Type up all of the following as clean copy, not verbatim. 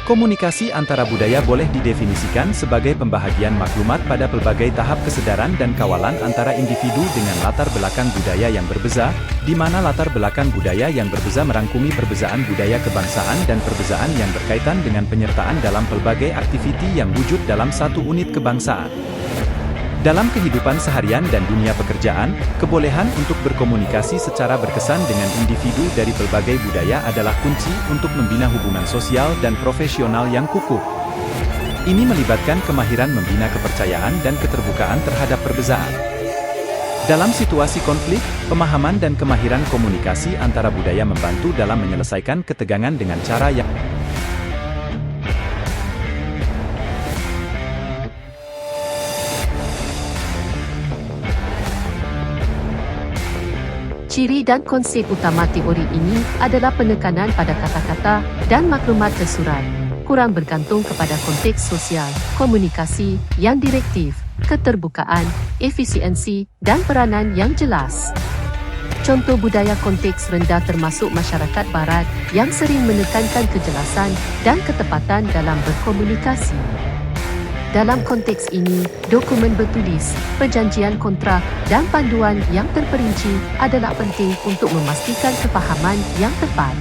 Komunikasi antara budaya boleh didefinisikan sebagai pembahagian maklumat pada pelbagai tahap kesedaran dan kawalan antara individu dengan latar belakang budaya yang berbeza, di mana latar belakang budaya yang berbeza merangkumi perbezaan budaya kebangsaan dan perbezaan yang berkaitan dengan penyertaan dalam pelbagai aktiviti yang wujud dalam satu unit kebangsaan. Dalam kehidupan seharian dan dunia pekerjaan, kebolehan untuk berkomunikasi secara berkesan dengan individu dari pelbagai budaya adalah kunci untuk membina hubungan sosial dan profesional yang kukuh. Ini melibatkan kemahiran membina kepercayaan dan keterbukaan terhadap perbezaan. Dalam situasi konflik, pemahaman dan kemahiran komunikasi antara budaya membantu dalam menyelesaikan ketegangan dengan cara yang Ciri dan konsep utama teori ini adalah penekanan pada kata-kata dan maklumat tersurat, kurang bergantung kepada konteks sosial, komunikasi yang direktif, keterbukaan, efisiensi, dan peranan yang jelas. Contoh budaya konteks rendah termasuk masyarakat barat yang sering menekankan kejelasan dan ketepatan dalam berkomunikasi. Dalam konteks ini, dokumen bertulis, perjanjian kontrak, dan panduan yang terperinci adalah penting untuk memastikan kefahaman yang tepat.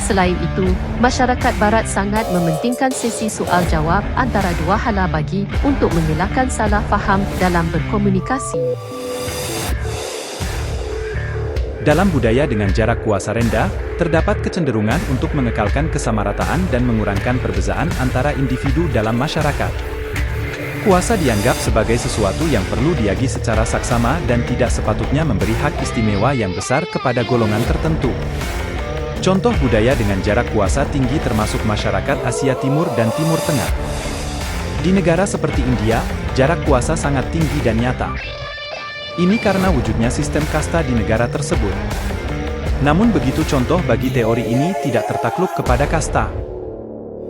Selain itu, masyarakat barat sangat mementingkan sesi soal-jawab antara dua hala bagi untuk mengelakkan salah faham dalam berkomunikasi. Dalam budaya dengan jarak kuasa rendah, terdapat kecenderungan untuk mengekalkan kesamarataan dan mengurangkan perbezaan antara individu dalam masyarakat. Kuasa dianggap sebagai sesuatu yang perlu diagi secara saksama dan tidak sepatutnya memberi hak istimewa yang besar kepada golongan tertentu. Contoh budaya dengan jarak kuasa tinggi termasuk masyarakat Asia Timur dan Timur Tengah. Di negara seperti India, jarak kuasa sangat tinggi dan nyata. Ini karena wujudnya sistem kasta di negara tersebut. Namun begitu contoh bagi teori ini tidak tertakluk kepada kasta.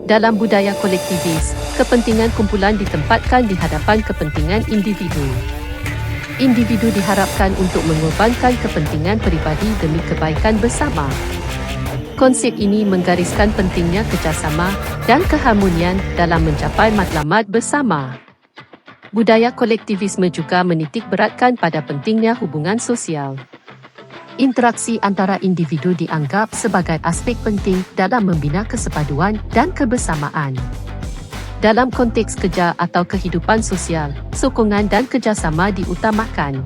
Dalam budaya kolektivis, kepentingan kumpulan ditempatkan di hadapan kepentingan individu. Individu diharapkan untuk mengorbankan kepentingan peribadi demi kebaikan bersama. Konsep ini menggariskan pentingnya kerjasama dan keharmonian dalam mencapai matlamat bersama. Budaya kolektivisme juga menitik beratkan pada pentingnya hubungan sosial. Interaksi antara individu dianggap sebagai aspek penting dalam membina kesepaduan dan kebersamaan. Dalam konteks kerja atau kehidupan sosial, sokongan dan kerjasama diutamakan.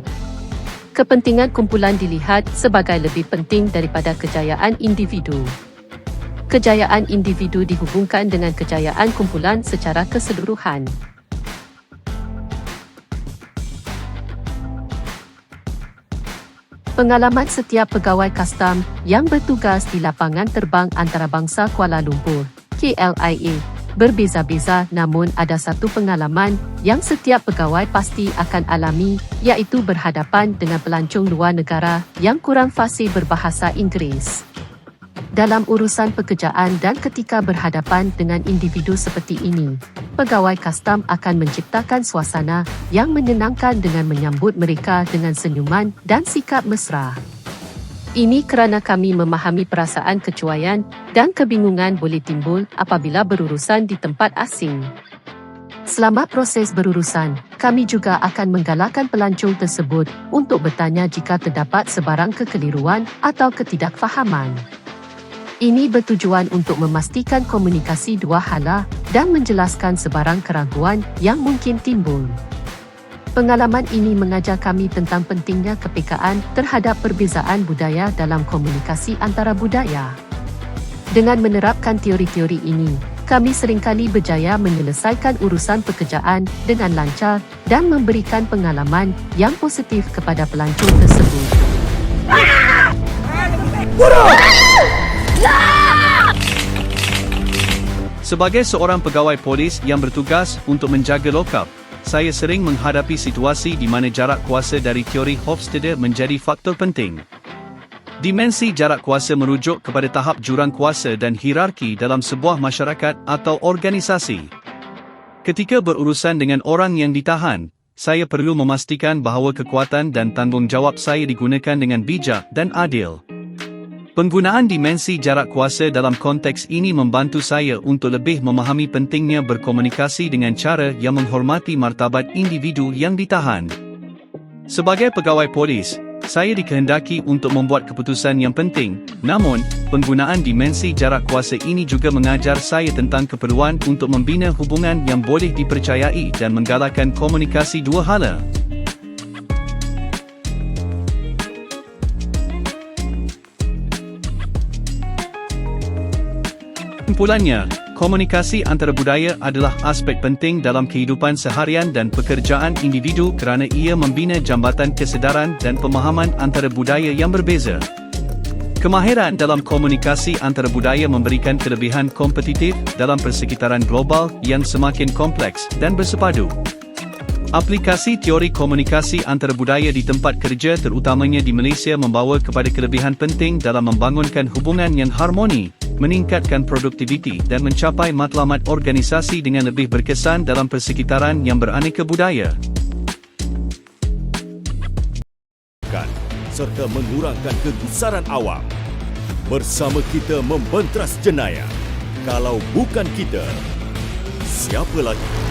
Kepentingan kumpulan dilihat sebagai lebih penting daripada kejayaan individu. Kejayaan individu dihubungkan dengan kejayaan kumpulan secara keseluruhan. Pengalaman setiap pegawai kastam yang bertugas di lapangan terbang antarabangsa Kuala Lumpur, KLIA, berbeza-beza, namun ada satu pengalaman yang setiap pegawai pasti akan alami, iaitu berhadapan dengan pelancong luar negara yang kurang fasih berbahasa Inggeris. Dalam urusan pekerjaan dan ketika berhadapan dengan individu seperti ini, pegawai kastam akan menciptakan suasana yang menyenangkan dengan menyambut mereka dengan senyuman dan sikap mesra. Ini kerana kami memahami perasaan kecuaian dan kebingungan boleh timbul apabila berurusan di tempat asing. Selama proses berurusan, kami juga akan menggalakkan pelancong tersebut untuk bertanya jika terdapat sebarang kekeliruan atau ketidakfahaman. Ini bertujuan untuk memastikan komunikasi dua hala dan menjelaskan sebarang keraguan yang mungkin timbul. Pengalaman ini mengajar kami tentang pentingnya kepekaan terhadap perbezaan budaya dalam komunikasi antara budaya. Dengan menerapkan teori-teori ini, kami seringkali berjaya menyelesaikan urusan pekerjaan dengan lancar dan memberikan pengalaman yang positif kepada pelancong tersebut. Sebagai seorang pegawai polis yang bertugas untuk menjaga lokap, saya sering menghadapi situasi di mana jarak kuasa dari teori Hofstede menjadi faktor penting. Dimensi jarak kuasa merujuk kepada tahap jurang kuasa dan hierarki dalam sebuah masyarakat atau organisasi. Ketika berurusan dengan orang yang ditahan, saya perlu memastikan bahawa kekuatan dan tanggungjawab saya digunakan dengan bijak dan adil. Penggunaan dimensi jarak kuasa dalam konteks ini membantu saya untuk lebih memahami pentingnya berkomunikasi dengan cara yang menghormati martabat individu yang ditahan. Sebagai pegawai polis, saya dikehendaki untuk membuat keputusan yang penting, namun, penggunaan dimensi jarak kuasa ini juga mengajar saya tentang keperluan untuk membina hubungan yang boleh dipercayai dan menggalakkan komunikasi dua hala. Kesimpulannya, komunikasi antara budaya adalah aspek penting dalam kehidupan seharian dan pekerjaan individu kerana ia membina jambatan kesedaran dan pemahaman antara budaya yang berbeza. Kemahiran dalam komunikasi antara budaya memberikan kelebihan kompetitif dalam persekitaran global yang semakin kompleks dan bersepadu. Aplikasi teori komunikasi antara budaya di tempat kerja terutamanya di Malaysia membawa kepada kelebihan penting dalam membangunkan hubungan yang harmoni, meningkatkan produktiviti dan mencapai matlamat organisasi dengan lebih berkesan dalam persekitaran yang beraneka budaya. Serta mengurangkan kegusaran awam. Bersama kita membenteras jenayah. Kalau bukan kita, siapa lagi?